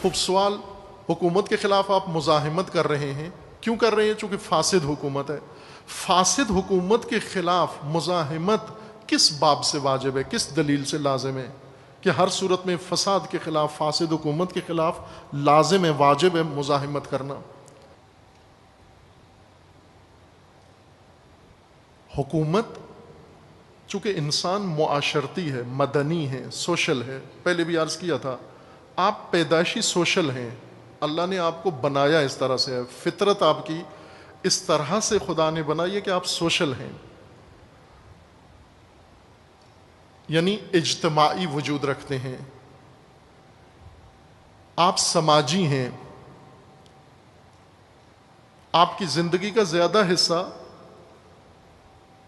خوب سوال، حکومت کے خلاف آپ مزاحمت کر رہے ہیں، کیوں کر رہے ہیں؟ چونکہ فاسد حکومت ہے. فاسد حکومت کے خلاف مزاحمت کس باب سے واجب ہے، کس دلیل سے لازم ہے؟ کہ ہر صورت میں فساد کے خلاف، فاسد حکومت کے خلاف لازم ہے، واجب ہے مزاحمت کرنا. حکومت چونکہ انسان معاشرتی ہے، مدنی ہے، سوشل ہے. پہلے بھی عرض کیا تھا، آپ پیدائشی سوشل ہیں، اللہ نے آپ کو بنایا اس طرح سے ہے، فطرت آپ کی اس طرح سے خدا نے بنائی ہے کہ آپ سوشل ہیں، یعنی اجتماعی وجود رکھتے ہیں، آپ سماجی ہیں. آپ کی زندگی کا زیادہ حصہ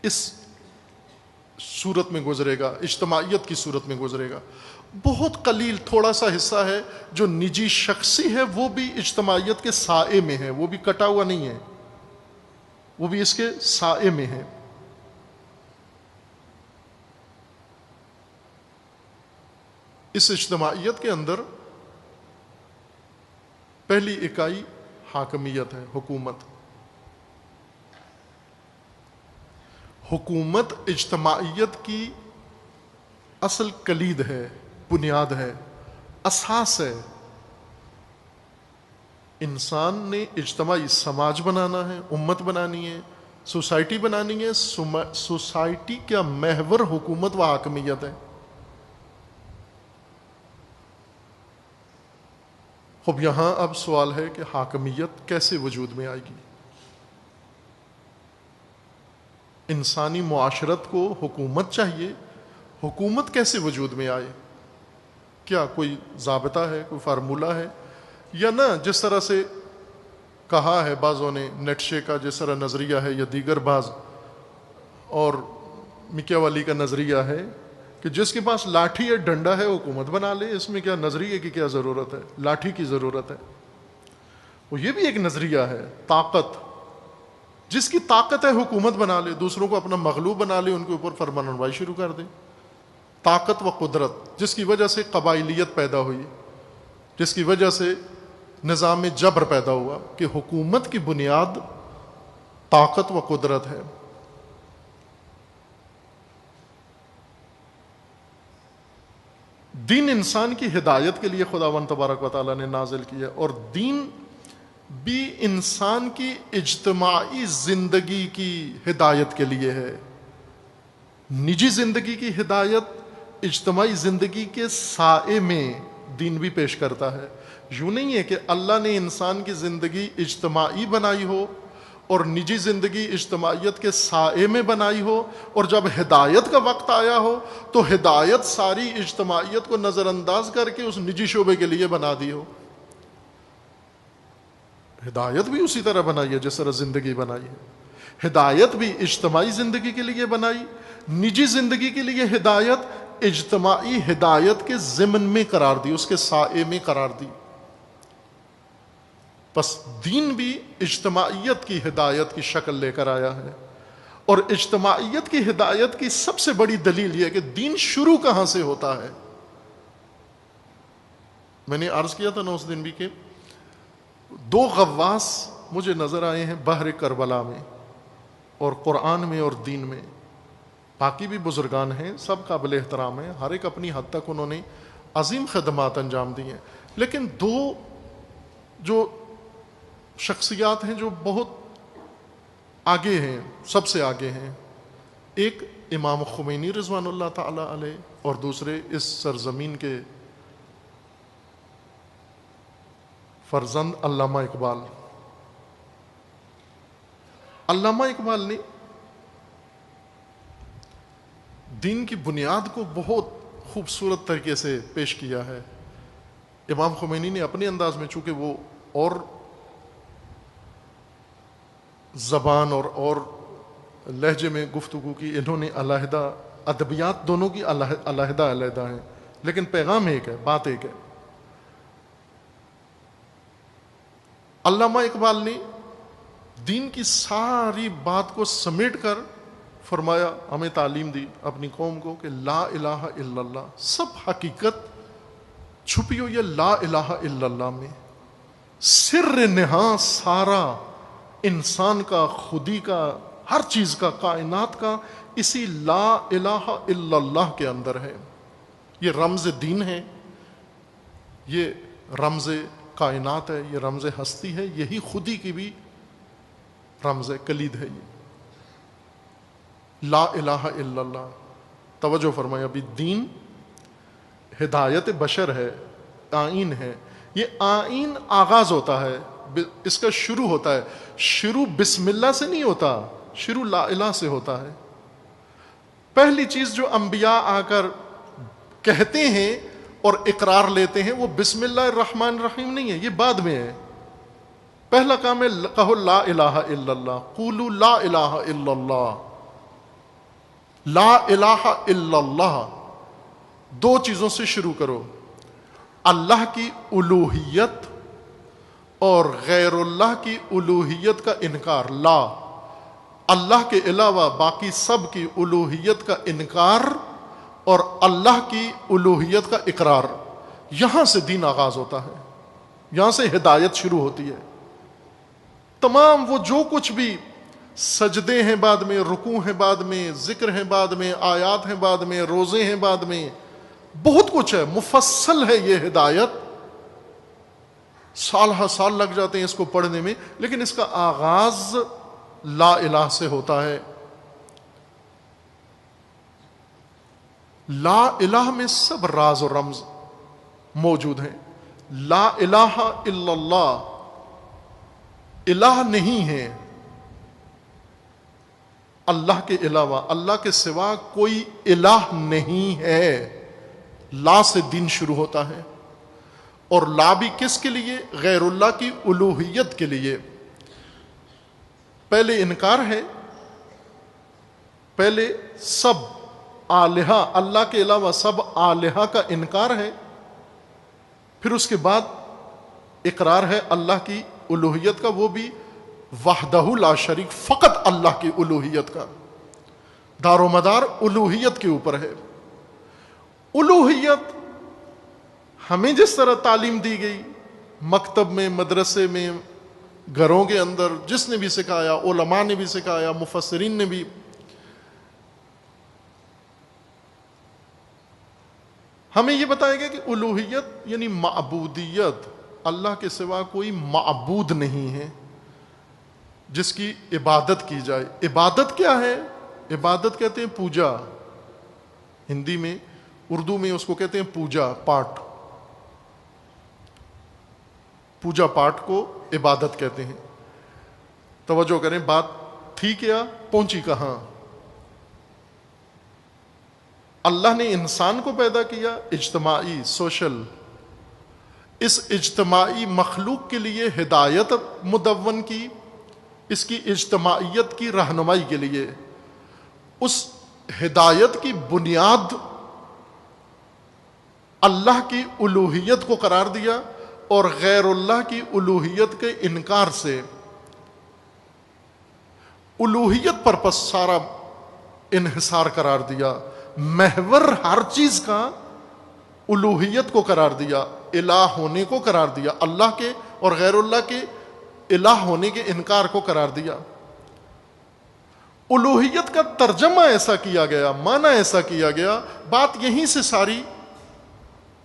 اس صورت میں گزرے گا، اجتماعیت کی صورت میں گزرے گا. بہت قلیل تھوڑا سا حصہ ہے جو نجی شخصی ہے، وہ بھی اجتماعیت کے سائے میں ہے، وہ بھی کٹا ہوا نہیں ہے، وہ بھی اس کے سائے میں ہے. اس اجتماعیت کے اندر پہلی اکائی حاکمیت ہے، حکومت. حکومت اجتماعیت کی اصل کلید ہے، بنیاد ہے، اساس ہے. انسان نے اجتماعی سماج بنانا ہے، امت بنانی ہے، سوسائٹی بنانی ہے. سوسائٹی کا محور حکومت و حاکمیت ہے. اب یہاں اب سوال ہے کہ حاکمیت کیسے وجود میں آئے گی؟ انسانی معاشرت کو حکومت چاہیے، حکومت کیسے وجود میں آئے؟ کیا کوئی ضابطہ ہے، کوئی فارمولہ ہے؟ یا نہ جس طرح سے کہا ہے بعضوں نے، نیٹشے کا جس طرح نظریہ ہے، یا دیگر بعض اور مکیاوالی کا نظریہ ہے کہ جس کے پاس لاٹھی یا ڈنڈا ہے حکومت بنا لے، اس میں کیا نظریے کی کیا ضرورت ہے، لاٹھی کی ضرورت ہے. وہ یہ بھی ایک نظریہ ہے. طاقت، جس کی طاقت ہے حکومت بنا لے، دوسروں کو اپنا مغلوب بنا لے، ان کے اوپر فرمانروائی شروع کر دے. طاقت و قدرت جس کی وجہ سے قبائلیت پیدا ہوئی، جس کی وجہ سے نظام جبر پیدا ہوا، کہ حکومت کی بنیاد طاقت و قدرت ہے. دین انسان کی ہدایت کے لیے خداوند تبارک و تعالیٰ نے نازل کیا، اور دین بھی انسان کی اجتماعی زندگی کی ہدایت کے لیے ہے. نجی زندگی کی ہدایت اجتماعی زندگی کے سائے میں دین بھی پیش کرتا ہے. یوں نہیں ہے کہ اللہ نے انسان کی زندگی اجتماعی بنائی ہو اور نجی زندگی اجتماعیت کے سائے میں بنائی ہو، اور جب ہدایت کا وقت آیا ہو تو ہدایت ساری اجتماعیت کو نظر انداز کر کے اس نجی شعبے کے لیے بنا دی ہو. ہدایت بھی اسی طرح بنائی ہے جس طرح زندگی بنائی ہے. ہدایت بھی اجتماعی زندگی کے لیے بنائی، نجی زندگی کے لیے ہدایت اجتماعی ہدایت کے ضمن میں قرار دی، اس کے سائے میں قرار دی. پس دین بھی اجتماعیت کی ہدایت کی شکل لے کر آیا ہے. اور اجتماعیت کی ہدایت کی سب سے بڑی دلیل یہ ہے کہ دین شروع کہاں سے ہوتا ہے. میں نے عرض کیا تھا نا اس دن بھی کہ 2 غواص مجھے نظر آئے ہیں بحر کربلا میں، اور قرآن میں اور دین میں. باقی بھی بزرگان ہیں، سب قابل احترام ہیں، ہر ایک اپنی حد تک انہوں نے عظیم خدمات انجام دی ہیں. لیکن 2 جو شخصیات ہیں جو بہت آگے ہیں، سب سے آگے ہیں، ایک امام خمینی رضوان اللہ تعالی علیہ، اور دوسرے اس سرزمین کے فرزند علامہ اقبال. علامہ اقبال نے دین کی بنیاد کو بہت خوبصورت طریقے سے پیش کیا ہے. امام خمینی نے اپنے انداز میں، چونکہ وہ اور زبان اور لہجے میں گفتگو کی، انہوں نے علیحدہ ادبیات دونوں کی علیحدہ ہیں، لیکن پیغام ایک ہے، بات ایک ہے. علامہ اقبال نے دین کی ساری بات کو سمیٹ کر فرمایا، ہمیں تعلیم دی اپنی قوم کو کہ لا الہ الا اللہ، سب حقیقت چھپی ہوئی ہے لا الہ الا اللہ میں. سر نہاں سارا انسان کا، خودی کا، ہر چیز کا، کائنات کا اسی لا الہ الا اللہ کے اندر ہے. یہ رمز دین ہے، یہ رمز کائنات ہے، یہ رمز ہستی ہے، یہی خودی کی بھی رمز کلید ہے. یہ لا الہ الا اللہ. توجہ فرمائے، ابھی دین ہدایت بشر ہے، آئین ہے. یہ آئین آغاز ہوتا ہے، اس کا شروع ہوتا ہے. شروع بسم اللہ سے نہیں ہوتا، شروع لا الہ سے ہوتا ہے. پہلی چیز جو انبیاء آ کر کہتے ہیں اور اقرار لیتے ہیں وہ بسم اللہ الرحمن الرحیم نہیں ہے، یہ بعد میں ہے. پہلا کام ہے کہو لا الہ الا اللہ، قولوا لا الہ الا اللہ. لا الہ الا اللہ، دو چیزوں سے شروع کرو: اللہ کی الوہیت اور غیر اللہ کی الوہیت کا انکار. لا، اللہ کے علاوہ باقی سب کی الوہیت کا انکار اور اللہ کی الوہیت کا اقرار. یہاں سے دین آغاز ہوتا ہے، یہاں سے ہدایت شروع ہوتی ہے. تمام وہ جو کچھ بھی سجدے ہیں بعد میں، رکوع ہیں بعد میں، ذکر ہیں بعد میں، آیات ہیں بعد میں، روزے ہیں بعد میں، بہت کچھ ہے، مفصل ہے یہ ہدایت. سال ہر سال لگ جاتے ہیں اس کو پڑھنے میں، لیکن اس کا آغاز لا الہ سے ہوتا ہے. لا الہ میں سب راز و رمز موجود ہیں. لا الہ الا اللہ، الہ نہیں ہے اللہ کے علاوہ، اللہ کے سوا کوئی الہ نہیں ہے. لا سے دین شروع ہوتا ہے، اور لا بھی کس کے لیے؟ غیر اللہ کی الوہیت کے لیے. پہلے انکار ہے، پہلے سب آلہہ، اللہ کے علاوہ سب آلہہ کا انکار ہے. پھر اس کے بعد اقرار ہے اللہ کی الوہیت کا، وہ بھی وحدہ لا شریک، فقط اللہ کی الوہیت کا. دار و مدار الوہیت کے اوپر ہے. الوہیت ہمیں جس طرح تعلیم دی گئی، مکتب میں، مدرسے میں، گھروں کے اندر، جس نے بھی سکھایا، علماء نے بھی سکھایا، مفسرین نے بھی، ہمیں یہ بتایا گیا کہ الوہیت یعنی معبودیت، اللہ کے سوا کوئی معبود نہیں ہے جس کی عبادت کی جائے. عبادت کیا ہے؟ عبادت کہتے ہیں پوجا، ہندی میں، اردو میں اس کو کہتے ہیں پوجا پاٹ. پوجا پاٹ کو عبادت کہتے ہیں. توجہ کریں، بات تھی کیا، پہنچی کہاں؟ اللہ نے انسان کو پیدا کیا اجتماعی، سوشل. اس اجتماعی مخلوق کے لیے ہدایت مدون کی، اس کی اجتماعیت کی رہنمائی کے لیے. اس ہدایت کی بنیاد اللہ کی الوہیت کو قرار دیا اور غیر اللہ کی الوہیت کے انکار سے الوہیت پر پس سارا انحصار قرار دیا. محور ہر چیز کا الوہیت کو قرار دیا، الہ ہونے کو قرار دیا، اللہ کے اور غیر اللہ کے الہ ہونے کے انکار کو قرار دیا. الوہیت کا ترجمہ ایسا کیا گیا، معنی ایسا کیا گیا، بات یہیں سے ساری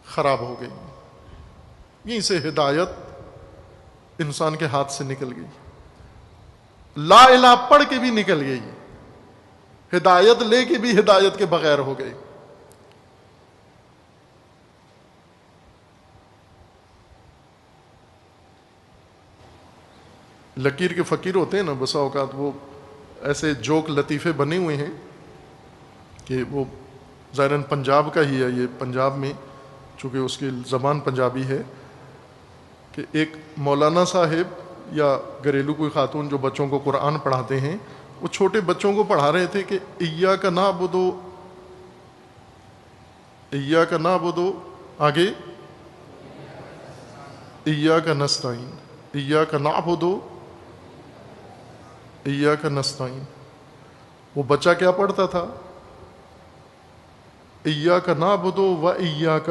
خراب ہو گئی، یہیں سے ہدایت انسان کے ہاتھ سے نکل گئی. لا الہ پڑھ کے بھی نکل گئی، ہدایت لے کے بھی ہدایت کے بغیر ہو گئی. لکیر کے فقیر ہوتے ہیں نا، بسا اوقات وہ ایسے جوک لطیفے بنے ہوئے ہیں کہ وہ ظاہراً پنجاب کا ہی ہے، یہ پنجاب میں چونکہ اس کی زبان پنجابی ہے، کہ ایک مولانا صاحب یا گھریلو کوئی خاتون جو بچوں کو قرآن پڑھاتے ہیں، وہ چھوٹے بچوں کو پڑھا رہے تھے کہ ایاک نعبد، ایاک نعبد، آگے ایاک نستعین، ایاک نعبد، ایاک نستعین. وہ بچہ کیا پڑھتا تھا؟ ایاک نعبد و ایاک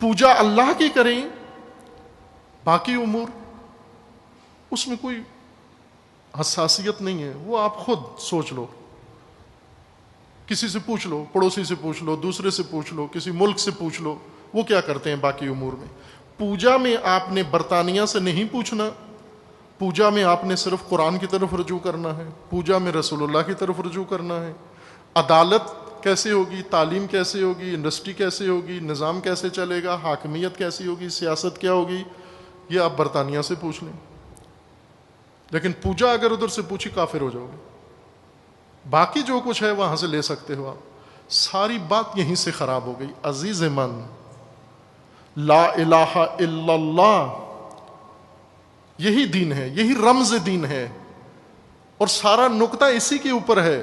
پوجا اللہ کی کریں، باقی امور اس میں کوئی حساسیت نہیں ہے، وہ آپ خود سوچ لو، کسی سے پوچھ لو، پڑوسی سے پوچھ لو، دوسرے سے پوچھ لو، کسی ملک سے پوچھ لو وہ کیا کرتے ہیں باقی امور میں۔ پوجا میں آپ نے برطانیہ سے نہیں پوچھنا، پوجا میں آپ نے صرف قرآن کی طرف رجوع کرنا ہے، پوجا میں رسول اللہ کی طرف رجوع کرنا ہے۔ عدالت کیسے ہوگی، تعلیم کیسے ہوگی، انڈسٹری کیسے ہوگی، نظام کیسے چلے گا، حاکمیت کیسی ہوگی، سیاست کیا ہوگی، یہ آپ برطانیہ سے پوچھ لیں۔ لیکن پوجا اگر ادھر سے پوچھی کافر ہو جاؤ گے۔ باقی جو کچھ ہے وہاں سے لے سکتے ہو آپ، ساری بات یہیں سے خراب ہو گئی۔ عزیز من، لا الہ الا اللہ یہی دین ہے، یہی رمز دین ہے، اور سارا نقطہ اسی کے اوپر ہے،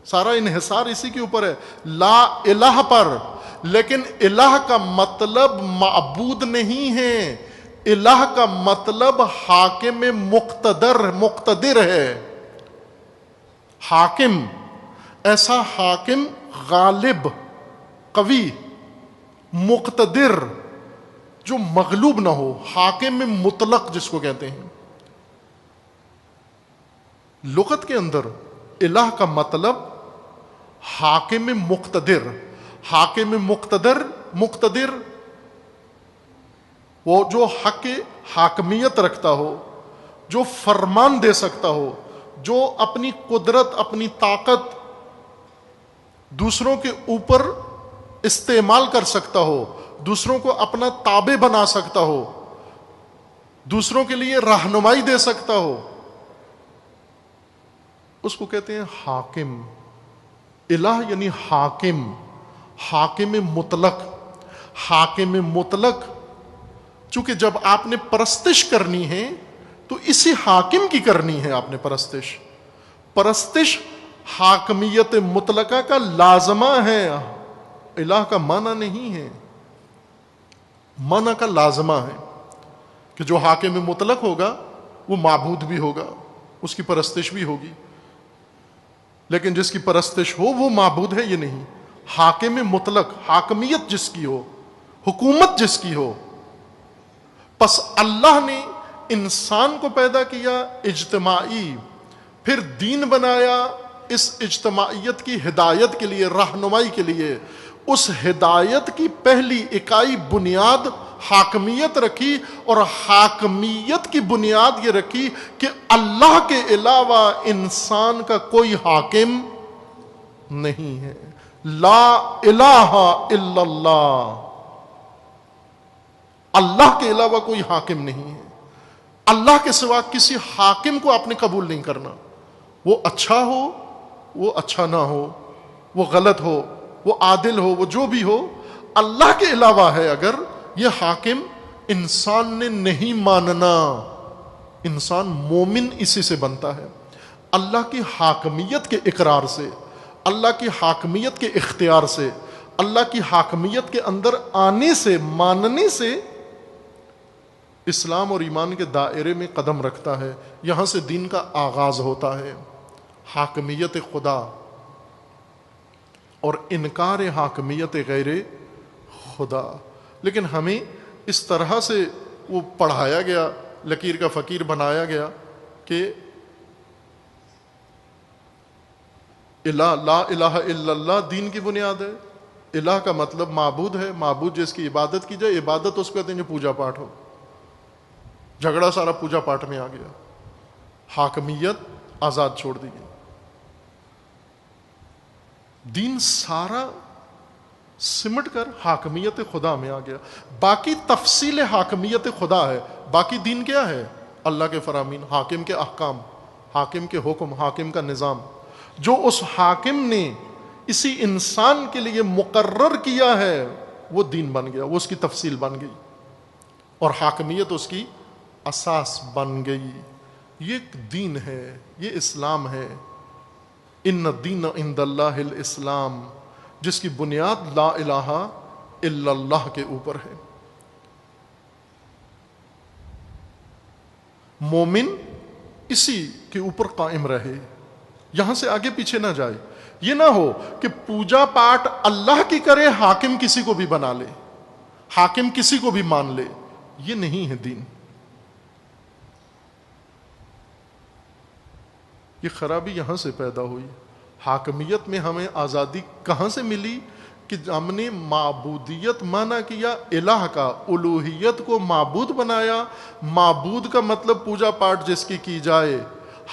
سارا انحصار اسی کے اوپر ہے، لا الہ پر۔ لیکن الہ کا مطلب معبود نہیں ہے، الہ کا مطلب حاکم مقتدر ہے۔ حاکم، ایسا حاکم غالب، قوی، مقتدر، جو مغلوب نہ ہو، حاکم مطلق جس کو کہتے ہیں۔ لغت کے اندر الہ کا مطلب حاکم مقتدر۔ حاکم مقتدر وہ جو حق حاکمیت رکھتا ہو، جو فرمان دے سکتا ہو، جو اپنی قدرت، اپنی طاقت دوسروں کے اوپر استعمال کر سکتا ہو، دوسروں کو اپنا تابع بنا سکتا ہو، دوسروں کے لیے رہنمائی دے سکتا ہو، اس کو کہتے ہیں حاکم۔ الہ یعنی حاکم، حاکم مطلق۔ حاکم مطلق، چونکہ جب آپ نے پرستش کرنی ہے تو اسی حاکم کی کرنی ہے۔ آپ نے پرستش حاکمیت مطلقہ کا لازمہ ہے، الہ کا معنی نہیں ہے، معنی کا لازمہ ہے کہ جو حاکم مطلق ہوگا وہ معبود بھی ہوگا، اس کی پرستش بھی ہوگی، لیکن جس کی پرستش ہو وہ معبود ہے یہ نہیں۔ حاکم مطلق، حاکمیت جس کی ہو، حکومت جس کی ہو۔ پس اللہ نے انسان کو پیدا کیا اجتماعی، پھر دین بنایا اس اجتماعیت کی ہدایت کے لیے، رہنمائی کے لیے۔ اس ہدایت کی پہلی اکائی بنیاد حاکمیت رکھی، اور حاکمیت کی بنیاد یہ رکھی کہ اللہ کے علاوہ انسان کا کوئی حاکم نہیں ہے۔ لا الہ الا اللہ، اللہ کے علاوہ کوئی حاکم نہیں ہے۔ اللہ کے سوا کسی حاکم کو آپ نے قبول نہیں کرنا، وہ اچھا ہو، وہ اچھا نہ ہو، وہ غلط ہو، وہ عادل ہو، وہ جو بھی ہو، اللہ کے علاوہ ہے اگر یہ حاکم، انسان نے نہیں ماننا۔ انسان مومن اسی سے بنتا ہے، اللہ کی حاکمیت کے اقرار سے، اللہ کی حاکمیت کے اختیار سے، اللہ کی حاکمیت کے اندر آنے سے، ماننے سے اسلام اور ایمان کے دائرے میں قدم رکھتا ہے۔ یہاں سے دین کا آغاز ہوتا ہے، حاکمیت خدا اور انکار حاکمیت غیر خدا۔ لیکن ہمیں اس طرح سے وہ پڑھایا گیا، لکیر کا فقیر بنایا گیا کہ لا الہ الا اللہ دین کی بنیاد ہے۔ الہ کا مطلب معبود ہے، معبود جس کی عبادت کی جائے، عبادت اس کو کہتے ہیں جو پوجا پاٹ ہو۔ جھگڑا سارا پوجا پاٹ میں آ گیا، حاکمیت آزاد چھوڑ دی گئی، دین سارا سمٹ کر حاکمیت خدا میں آ گیا۔ باقی تفصیل حاکمیت خدا ہے، باقی دین کیا ہے؟ اللہ کے فرامین، حاکم کے احکام، حاکم کے حکم، حاکم کا نظام، جو اس حاکم نے اسی انسان کے لیے مقرر کیا ہے وہ دین بن گیا، وہ اس کی تفصیل بن گئی، اور حاکمیت اس کی اساس بن گئی۔ یہ دین ہے، یہ اسلام ہے۔ ان الدین عند اللہ الاسلام، جس کی بنیاد لا الہ الا اللہ کے اوپر ہے۔ مومن اسی کے اوپر قائم رہے، یہاں سے آگے پیچھے نہ جائے۔ یہ نہ ہو کہ پوجا پاٹ اللہ کی کرے، حاکم کسی کو بھی بنا لے، حاکم کسی کو بھی مان لے، یہ نہیں ہے دین. یہ خرابی یہاں سے پیدا ہوئی. حاکمیت میں ہمیں آزادی کہاں سے ملی؟ کہ ہم نے معبودیت مانا کیا الہ کا، الوہیت کو معبود بنایا. معبود کا مطلب پوجا پاٹ جس کی جائے،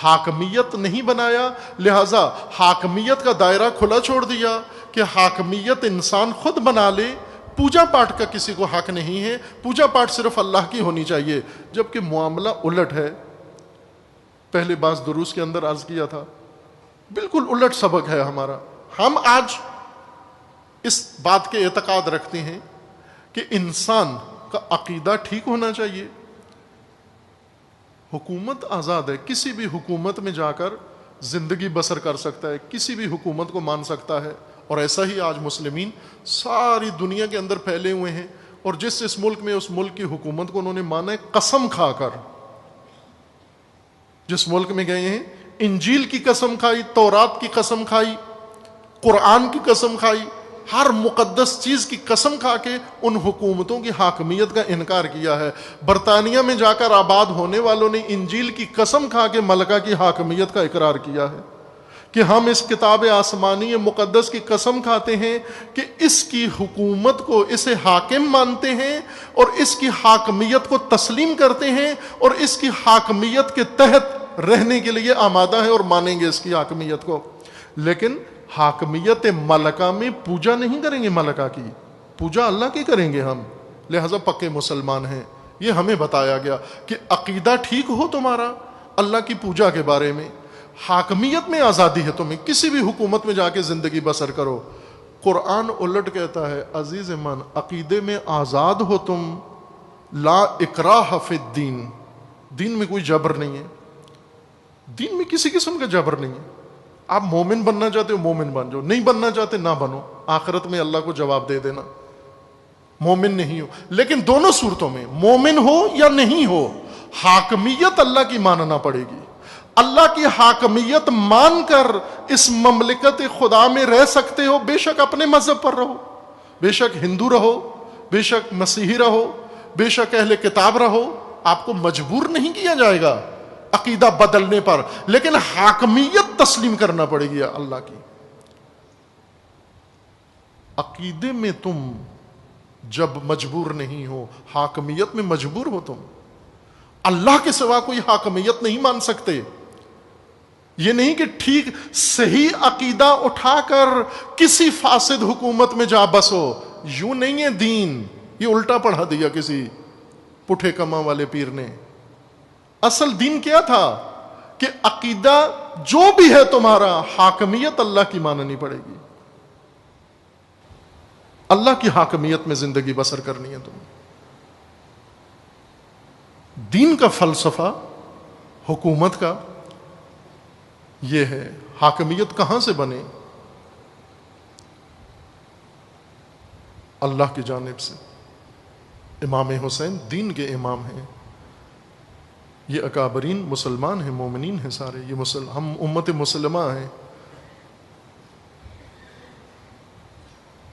حاکمیت نہیں بنایا. لہذا حاکمیت کا دائرہ کھلا چھوڑ دیا کہ حاکمیت انسان خود بنا لے. پوجا پاٹ کا کسی کو حق نہیں ہے، پوجا پاٹ صرف اللہ کی ہونی چاہیے. جبکہ معاملہ الٹ ہے. پہلے بعض دروس کے اندر عرض کیا تھا، بالکل الٹ سبق ہے ہمارا. ہم آج اس بات کے اعتقاد رکھتے ہیں کہ انسان کا عقیدہ ٹھیک ہونا چاہیے. حکومت آزاد ہے، کسی بھی حکومت میں جا کر زندگی بسر کر سکتا ہے، کسی بھی حکومت کو مان سکتا ہے. اور ایسا ہی آج مسلمین ساری دنیا کے اندر پھیلے ہوئے ہیں، اور جس ملک میں اس ملک کی حکومت کو انہوں نے مانا ہے قسم کھا کر. جس ملک میں گئے ہیں انجیل کی قسم کھائی، تورات کی قسم کھائی، قرآن کی قسم کھائی، ہر مقدس چیز کی قسم کھا کے ان حکومتوں کی حاکمیت کا انکار کیا ہے. برطانیہ میں جا کر آباد ہونے والوں نے انجیل کی قسم کھا کے ملکہ کی حاکمیت کا اقرار کیا ہے کہ ہم اس کتاب آسمانی مقدس کی قسم کھاتے ہیں کہ اس کی حکومت کو، اسے حاکم مانتے ہیں اور اس کی حاکمیت کو تسلیم کرتے ہیں اور اس کی حاکمیت کے تحت رہنے کے لیے آمادہ ہیں اور مانیں گے اس کی حاکمیت کو. لیکن حاکمیت ملکہ میں پوجا نہیں کریں گے، ملکہ کی پوجا اللہ کی کریں گے ہم. لہذا پکے مسلمان ہیں. یہ ہمیں بتایا گیا کہ عقیدہ ٹھیک ہو تمہارا اللہ کی پوجا کے بارے میں، حاکمیت میں آزادی ہے تمہیں، کسی بھی حکومت میں جا کے زندگی بسر کرو. قرآن الٹ کہتا ہے عزیز من، عقیدے میں آزاد ہو تم، لا اکراہ فی الدین. دین میں کوئی جبر نہیں ہے، دین میں کسی قسم کا جبر نہیں ہے. آپ مومن بننا چاہتے ہو مومن بن جاؤ، نہیں بننا چاہتے نہ بنو، آخرت میں اللہ کو جواب دے دینا. مومن نہیں ہو، لیکن دونوں صورتوں میں مومن ہو یا نہیں ہو، حاکمیت اللہ کی ماننا پڑے گی. اللہ کی حاکمیت مان کر اس مملکت خدا میں رہ سکتے ہو. بے شک اپنے مذہب پر رہو، بے شک ہندو رہو، بے شک مسیحی رہو، بے شک اہل کتاب رہو، آپ کو مجبور نہیں کیا جائے گا عقیدہ بدلنے پر، لیکن حاکمیت تسلیم کرنا پڑے گی اللہ کی. عقیدے میں تم جب مجبور نہیں ہو، حاکمیت میں مجبور ہو تم. اللہ کے سوا کوئی حاکمیت نہیں مان سکتے. یہ نہیں کہ ٹھیک صحیح عقیدہ اٹھا کر کسی فاسد حکومت میں جا بسو، یوں نہیں ہے دین. یہ الٹا پڑھا دیا کسی پٹھے کما والے پیر نے. اصل دین کیا تھا کہ عقیدہ جو بھی ہے تمہارا، حاکمیت اللہ کی ماننی پڑے گی. اللہ کی حاکمیت میں زندگی بسر کرنی ہے تمہیں. دین کا فلسفہ حکومت کا یہ ہے. حاکمیت کہاں سے بنے؟ اللہ کی جانب سے. امام حسین دین کے امام ہیں. یہ اکابرین مسلمان ہیں، مومنین ہیں سارے. یہ ہم امت مسلمہ ہیں.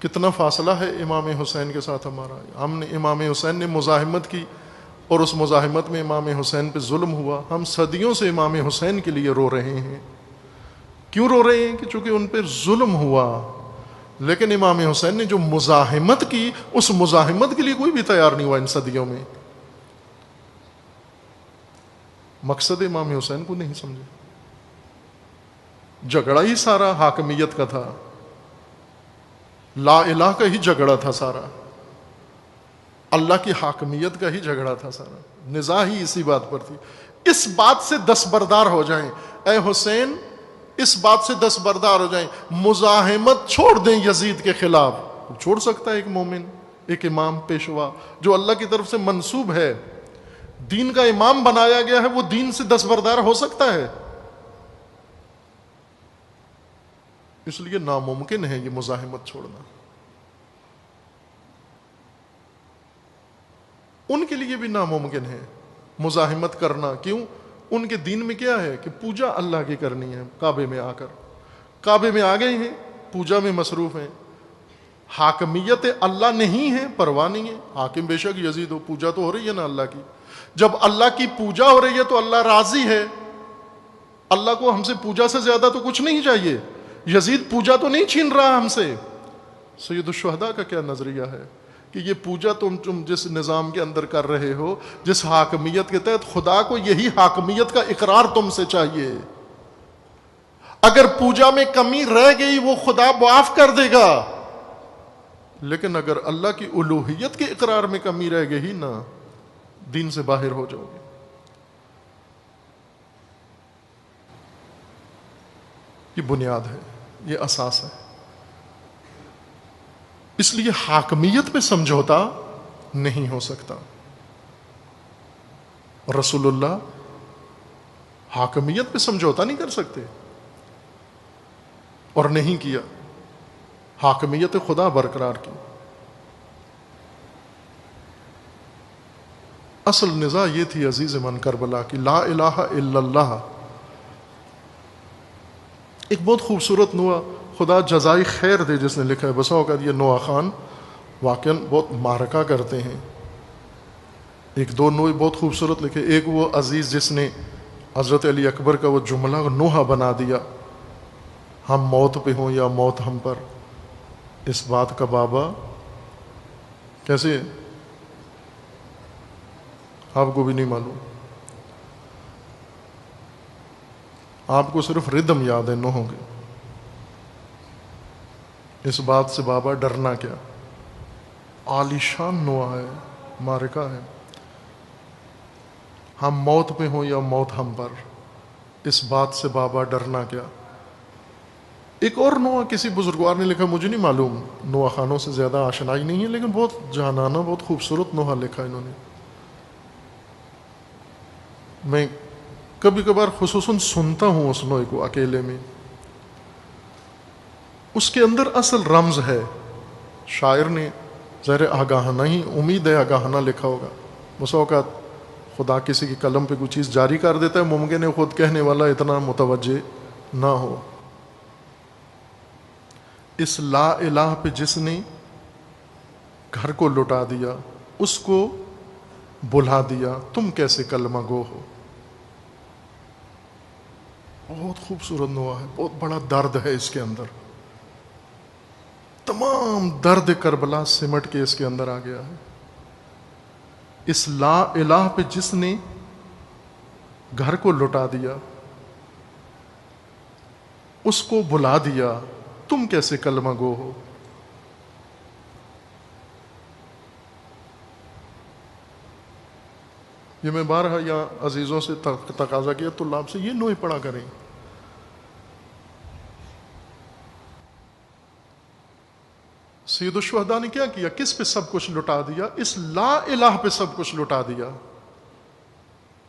کتنا فاصلہ ہے امام حسین کے ساتھ ہمارا. ہم نے امام حسین نے مزاحمت کی اور اس مزاحمت میں امام حسین پہ ظلم ہوا. ہم صدیوں سے امام حسین کے لیے رو رہے ہیں. کیوں رو رہے ہیں؟ کہ چونکہ ان پہ ظلم ہوا. لیکن امام حسین نے جو مزاحمت کی، اس مزاحمت کے لیے کوئی بھی تیار نہیں ہوا ان صدیوں میں. مقصد امام حسین کو نہیں سمجھے. جھگڑا ہی سارا حاکمیت کا تھا، لا الہ کا ہی جھگڑا تھا سارا، اللہ کی حاکمیت کا ہی جھگڑا تھا سارا. نزاع ہی اسی بات پر تھی. اس بات سے دستبردار ہو جائیں اے حسین، اس بات سے دستبردار ہو جائیں. مزاحمت چھوڑ دیں یزید کے خلاف. چھوڑ سکتا ہے ایک مومن، ایک امام پیشوا جو اللہ کی طرف سے منسوب ہے، دین کا امام بنایا گیا ہے، وہ دین سے دستبردار ہو سکتا ہے؟ اس لیے ناممکن ہے یہ مزاحمت چھوڑنا. ان کے لیے بھی ناممکن ہے مزاحمت کرنا. کیوں؟ ان کے دین میں کیا ہے کہ پوجا اللہ کی کرنی ہے. کعبے میں آ کر، کعبے میں آ گئے ہیں، پوجا میں مصروف ہیں. حاکمیت اللہ نہیں ہے، پرواہ نہیں ہے، حاکم بے شک یزید ہو، پوجا تو ہو رہی ہے نا اللہ کی. جب اللہ کی پوجا ہو رہی ہے تو اللہ راضی ہے. اللہ کو ہم سے پوجا سے زیادہ تو کچھ نہیں چاہیے. یزید پوجا تو نہیں چھین رہا ہم سے. سید الشہداء کا کیا نظریہ ہے کہ یہ پوجا تم جس نظام کے اندر کر رہے ہو، جس حاکمیت کے تحت، خدا کو یہی حاکمیت کا اقرار تم سے چاہیے. اگر پوجا میں کمی رہ گئی وہ خدا معاف کر دے گا، لیکن اگر اللہ کی الوہیت کے اقرار میں کمی رہ گئی نا، دین سے باہر ہو جاؤ گے. یہ بنیاد ہے، یہ اساس ہے. اس لیے حاکمیت پہ سمجھوتا نہیں ہو سکتا. رسول اللہ حاکمیت پہ سمجھوتا نہیں کر سکتے، اور نہیں کیا. حاکمیت خدا برقرار کی. اصل نزاع یہ تھی عزیز من کربلا کی، لا الہ الا اللہ. ایک بہت خوبصورت نوحہ، خدا جزائے خیر دے جس نے لکھا ہے. بسا اوقات یہ نوحہ خان واقعاً بہت معرکہ کرتے ہیں. ایک دو نوحے بہت خوبصورت لکھے. ایک وہ عزیز جس نے حضرت علی اکبر کا وہ جملہ نوحہ بنا دیا، ہم موت پہ ہوں یا موت ہم پر. اس بات کا بابا کیسے آپ کو بھی نہیں معلوم، آپ کو صرف ردم یاد ہے نوحوں کے. اس بات سے بابا ڈرنا کیا. عالیشان نوحہ ہے، معرکہ ہے. ہم موت پہ ہوں یا موت ہم پر، اس بات سے بابا ڈرنا کیا. ایک اور نوحہ کسی بزرگوار نے لکھا، مجھے نہیں معلوم، نوحہ خانوں سے زیادہ آشنائی نہیں ہے، لیکن بہت جانانہ بہت خوبصورت نوحہ لکھا انہوں نے. میں کبھی کبھار خصوصاً سنتا ہوں اس نوحے کو اکیلے میں. اس کے اندر اصل رمز ہے. شاعر نے ظاہر آگاہانہ ہی، امید ہے آگاہانہ لکھا ہوگا. بس اوقات خدا کسی کی قلم پہ کوئی چیز جاری کر دیتا ہے، ممکن ہے خود کہنے والا اتنا متوجہ نہ ہو. اس لا الہ پہ جس نے گھر کو لٹا دیا، اس کو بلا دیا، تم کیسے کلمہ گو ہو. بہت خوبصورت نوحہ ہے، بہت بڑا درد ہے اس کے اندر. تمام درد کربلا سمٹ کے اس کے اندر آ گیا ہے. اس لا الہ پہ جس نے گھر کو لٹا دیا، اس کو بلا دیا، تم کیسے کلمہ گو ہو. یہ میں بارہا یا عزیزوں سے تقاضا کیا طلاب سے، یہ نوحے پڑھا کریں. سید الشہداء نے کیا کیا، کس پہ سب کچھ لٹا دیا؟ اس لا الہ پہ سب کچھ لٹا دیا.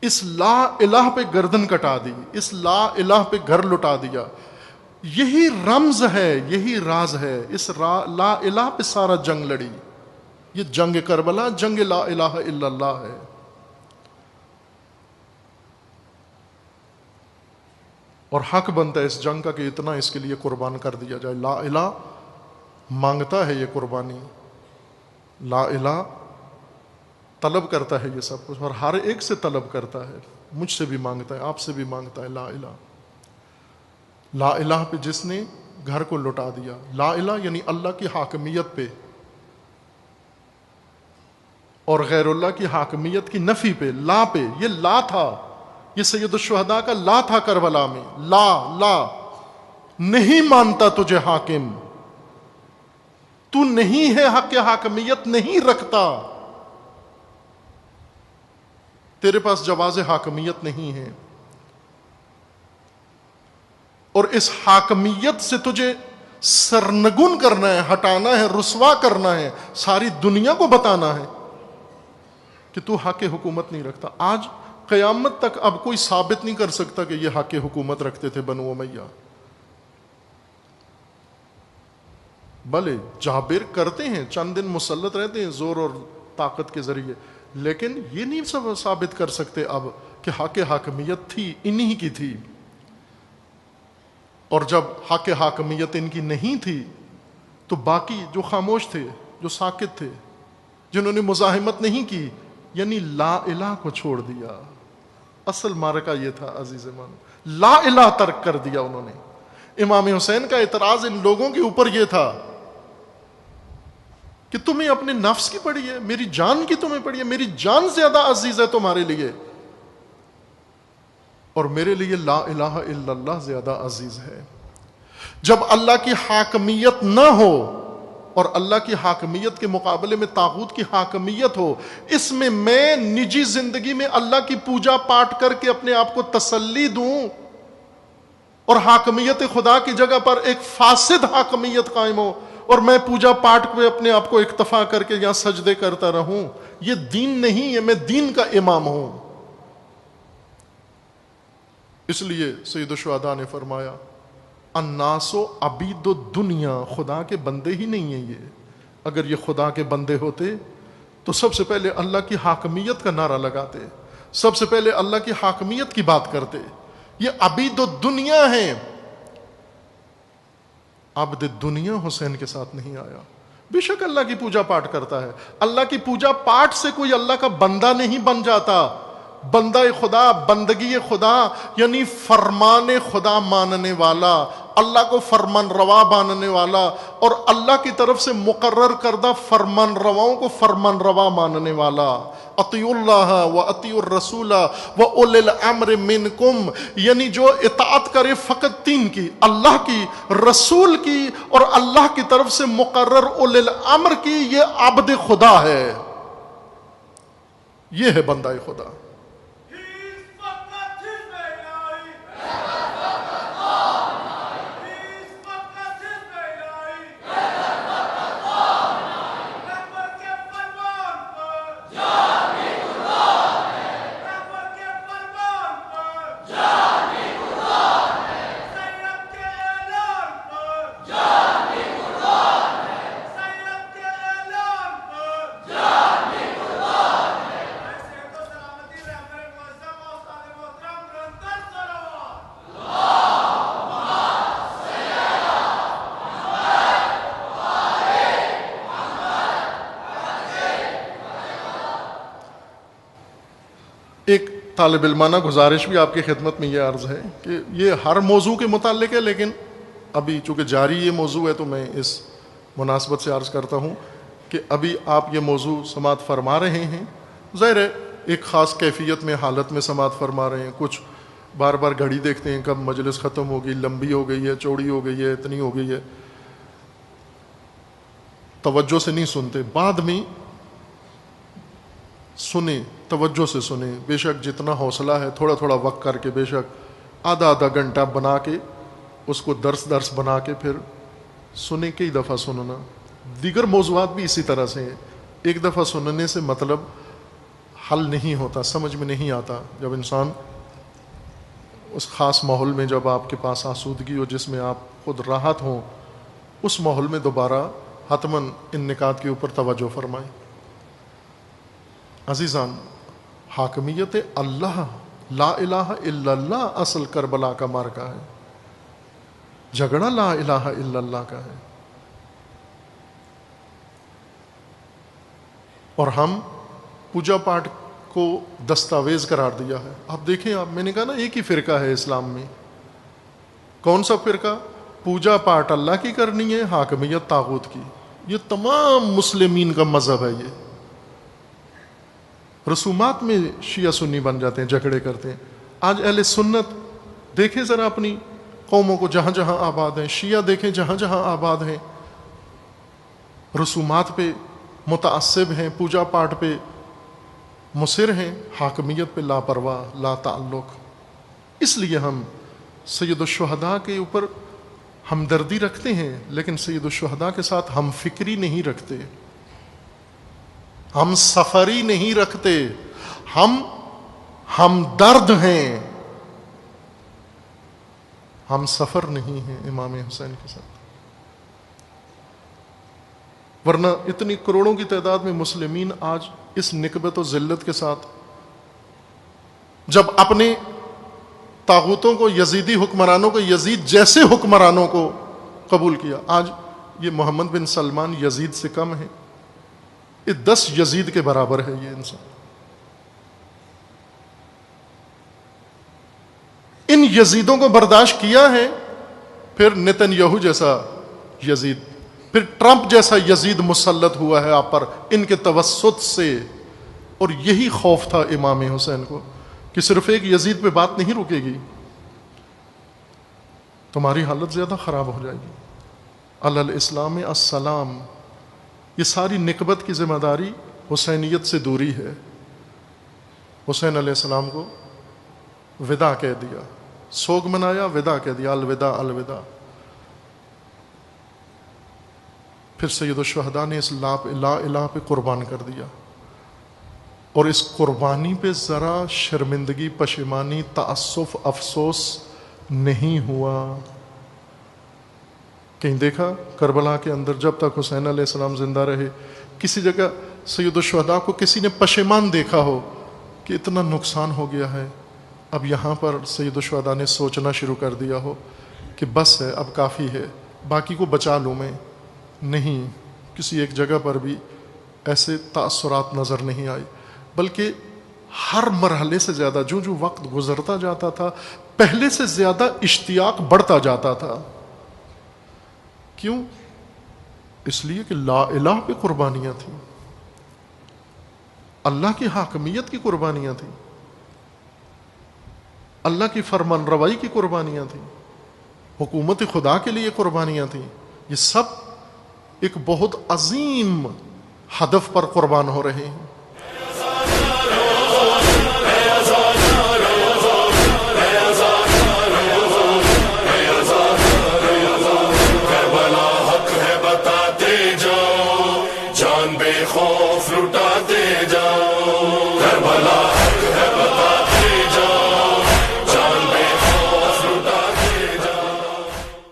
اس لا الہ پہ گردن کٹا دی، اس لا الہ پہ گھر لٹا دیا. یہی رمز ہے، یہی راز ہے. اس لا الہ پہ سارا جنگ لڑی. یہ جنگ کربلا جنگ لا الہ الا اللہ ہے. اور حق بنتا ہے اس جنگ کا کہ اتنا اس کے لیے قربان کر دیا جائے. لا الہ مانگتا ہے یہ قربانی، لا الہ طلب کرتا ہے یہ سب کچھ، اور ہر ایک سے طلب کرتا ہے. مجھ سے بھی مانگتا ہے، آپ سے بھی مانگتا ہے. لا الہ، لا الہ پہ جس نے گھر کو لٹا دیا. لا الہ یعنی اللہ کی حاکمیت پہ اور غیر اللہ کی حاکمیت کی نفی پہ. لا پہ، یہ لا تھا، یہ سید الشہداء کا لا تھا کربلا میں. لا لا، نہیں مانتا تجھے حاکم، تو نہیں ہے، حق حاکمیت نہیں رکھتا، تیرے پاس جواز حاکمیت نہیں ہے. اور اس حاکمیت سے تجھے سرنگون کرنا ہے، ہٹانا ہے، رسوا کرنا ہے، ساری دنیا کو بتانا ہے کہ تو حق حکومت نہیں رکھتا. آج قیامت تک اب کوئی ثابت نہیں کر سکتا کہ یہ حق حکومت رکھتے تھے بنو امیہ. بھلے جابر کرتے ہیں، چند دن مسلط رہتے ہیں زور اور طاقت کے ذریعے، لیکن یہ نہیں سب ثابت کر سکتے اب کہ حق حاکمیت تھی، انہی کی تھی. اور جب حق حاکمیت ان کی نہیں تھی تو باقی جو خاموش تھے، جو ساکت تھے، جنہوں نے مزاحمت نہیں کی، یعنی لا الہ کو چھوڑ دیا. اصل معرکہ یہ تھا عزیز من، لا الہ ترک کر دیا انہوں نے. امام حسین کا اعتراض ان لوگوں کے اوپر یہ تھا کہ تمہیں اپنے نفس کی پڑی ہے، میری جان کی تمہیں پڑی ہے، میری جان زیادہ عزیز ہے تمہارے لیے، اور میرے لیے لا الہ الا اللہ زیادہ عزیز ہے. جب اللہ کی حاکمیت نہ ہو اور اللہ کی حاکمیت کے مقابلے میں طاغوت کی حاکمیت ہو، اس میں نجی زندگی میں اللہ کی پوجا پاٹ کر کے اپنے آپ کو تسلی دوں اور حاکمیت خدا کی جگہ پر ایک فاسد حاکمیت قائم ہو اور میں پوجا پاٹ پہ اپنے آپ کو اکتفا کر کے یہاں سجدے کرتا رہوں، یہ دین نہیں ہے. میں دین کا امام ہوں. اس لیے سید الشہداء نے فرمایا الناس عبید الدنیا، خدا کے بندے ہی نہیں ہیں یہ. اگر یہ خدا کے بندے ہوتے تو سب سے پہلے اللہ کی حاکمیت کا نعرہ لگاتے، سب سے پہلے اللہ کی حاکمیت کی بات کرتے. یہ عبید الدنیا ہیں. عبد الدنیا حسین کے ساتھ نہیں آیا. بے شک اللہ کی پوجا پاٹ کرتا ہے، اللہ کی پوجا پاٹ سے کوئی اللہ کا بندہ نہیں بن جاتا. بندہ خدا، بندگی خدا یعنی فرمان خدا ماننے والا، اللہ کو فرمان روا ماننے والا اور اللہ کی طرف سے مقرر کردہ فرمان رواؤں کو فرمان روا ماننے والا. اطیعوا اللہ و اطیعوا الرسول و اولی الامر منکم، یعنی جو اطاعت کرے فقط تین کی، اللہ کی، رسول کی اور اللہ کی طرف سے مقرر اولی الامر کی، یہ عبد خدا ہے، یہ ہے بندہ خدا. ایک طالب علمانہ گزارش بھی آپ کی خدمت میں یہ عرض ہے کہ یہ ہر موضوع کے متعلق ہے، لیکن ابھی چونکہ جاری یہ موضوع ہے تو میں اس مناسبت سے عرض کرتا ہوں کہ ابھی آپ یہ موضوع سماعت فرما رہے ہیں، ظاہر ہے ایک خاص کیفیت میں، حالت میں سماعت فرما رہے ہیں. کچھ بار بار گھڑی دیکھتے ہیں کب مجلس ختم ہوگی، لمبی ہو گئی ہے، چوڑی ہو گئی ہے، اتنی ہو گئی ہے، توجہ سے نہیں سنتے. بعد میں سنیں، توجہ سے سنیں. بے شک جتنا حوصلہ ہے تھوڑا تھوڑا وقت کر کے، بے شک آدھا گھنٹہ بنا کے اس کو درس بنا کے پھر سنیں. کئی دفعہ سننا. دیگر موضوعات بھی اسی طرح سے ہیں. ایک دفعہ سننے سے مطلب حل نہیں ہوتا، سمجھ میں نہیں آتا. جب انسان اس خاص ماحول میں، جب آپ کے پاس آسودگی ہو، جس میں آپ خود راحت ہوں، اس ماحول میں دوبارہ حتماً ان نکات کے اوپر توجہ فرمائیں. عزیزان، حاکمیت اللہ، لا الہ الا اللہ اصل کربلا کا معرکہ ہے. جھگڑا لا الہ الا اللہ کا ہے. اور ہم پوجا پاٹ کو دستاویز قرار دیا ہے. آپ دیکھیں، میں نے کہا نا ایک ہی فرقہ ہے اسلام میں. کون سا فرقہ؟ پوجا پاٹ اللہ کی کرنی ہے، حاکمیت طاغوت کی. یہ تمام مسلمین کا مذہب ہے. یہ رسومات میں شیعہ سنی بن جاتے ہیں، جھگڑے کرتے ہیں. آج اہل سنت دیکھیں ذرا اپنی قوموں کو جہاں جہاں آباد ہیں، شیعہ دیکھیں جہاں جہاں آباد ہیں، رسومات پہ متعصب ہیں، پوجا پاٹ پہ مصر ہیں، حاکمیت پہ لاپرواہ، لا تعلق. اس لیے ہم سید الشہداء کے اوپر ہمدردی رکھتے ہیں، لیکن سید الشہداء کے ساتھ ہم فکری نہیں رکھتے، ہم سفری نہیں رکھتے، ہم درد ہیں، ہم سفر نہیں ہیں امام حسین کے ساتھ. ورنہ اتنی کروڑوں کی تعداد میں مسلمین آج اس نکبت و ذلت کے ساتھ، جب اپنے طاغوتوں کو، یزیدی حکمرانوں کو، یزید جیسے حکمرانوں کو قبول کیا، آج یہ محمد بن سلمان یزید سے کم ہے، یہ 10 یزید کے برابر ہے یہ انسان. ان یزیدوں کو برداشت کیا ہے، پھر نیتن یاہو جیسا یزید، پھر ٹرمپ جیسا یزید مسلط ہوا ہے آپ پر ان کے توسط سے. اور یہی خوف تھا امام حسین کو کہ صرف ایک یزید پہ بات نہیں رکے گی، تمہاری حالت زیادہ خراب ہو جائے گی. علی الاسلام السلام، یہ ساری نکبت کی ذمہ داری حسینیت سے دوری ہے. حسین علیہ السلام کو وداع کہہ دیا، سوگ منایا، وداع کہہ دیا، الوداع الوداع. پھر سید الشہداء نے اس لا الہ پہ قربان کر دیا، اور اس قربانی پہ ذرا شرمندگی، پشیمانی، تأسف، افسوس نہیں ہوا. کہیں دیکھا کربلا کے اندر جب تک حسین علیہ السلام زندہ رہے کسی جگہ سید الشہداء کو کسی نے پشیمان دیکھا ہو کہ اتنا نقصان ہو گیا ہے؟ اب یہاں پر سید الشہداء نے سوچنا شروع کر دیا ہو کہ بس ہے، اب کافی ہے، باقی کو بچا لوں میں؟ نہیں، کسی ایک جگہ پر بھی ایسے تأثرات نظر نہیں آئے، بلکہ ہر مرحلے سے زیادہ جو جو وقت گزرتا جاتا تھا پہلے سے زیادہ اشتیاق بڑھتا جاتا تھا. کیوں؟ اس لیے کہ لا الہ پہ قربانیاں تھیں، اللہ کی حاکمیت کی قربانیاں تھیں، اللہ کی فرمان روائی کی قربانیاں تھیں، حکومت خدا کے لیے قربانیاں تھیں. یہ سب ایک بہت عظیم ہدف پر قربان ہو رہے ہیں. خوف لٹاتے جاؤ، کربلا حق ہے بتا